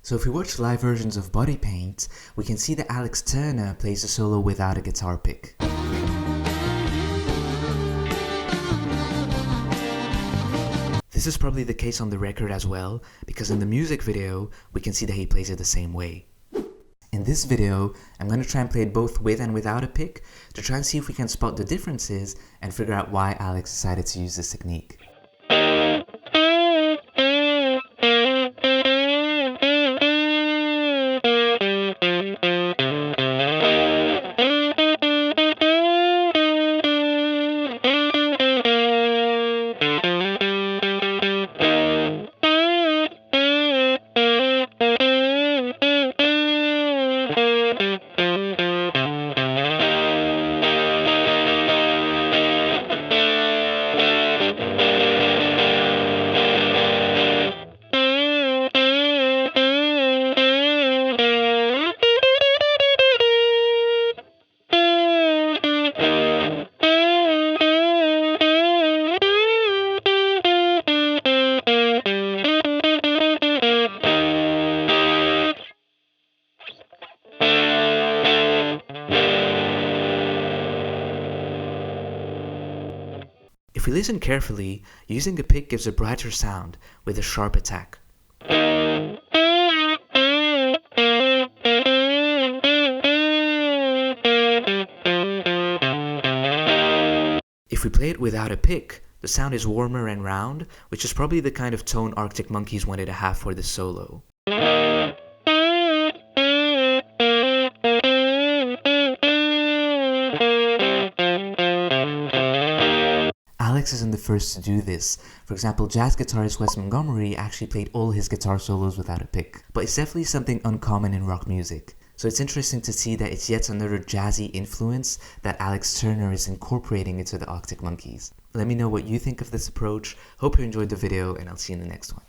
So if we watch live versions of Body Paint, we can see that Alex Turner plays the solo without a guitar pick. This is probably the case on the record as well, because in the music video, we can see that he plays it the same way. In this video, I'm going to try and play it both with and without a pick, to try and see if we can spot the differences and figure out why Alex decided to use this technique. If we listen carefully, using a pick gives a brighter sound with a sharp attack. If we play it without a pick, the sound is warmer and round, which is probably the kind of tone Arctic Monkeys wanted to have for this solo. Alex isn't the first to do this. For example, jazz guitarist Wes Montgomery actually played all his guitar solos without a pick. But it's definitely something uncommon in rock music. So it's interesting to see that it's yet another jazzy influence that Alex Turner is incorporating into the Arctic Monkeys. Let me know what you think of this approach. Hope you enjoyed the video, and I'll see you in the next one.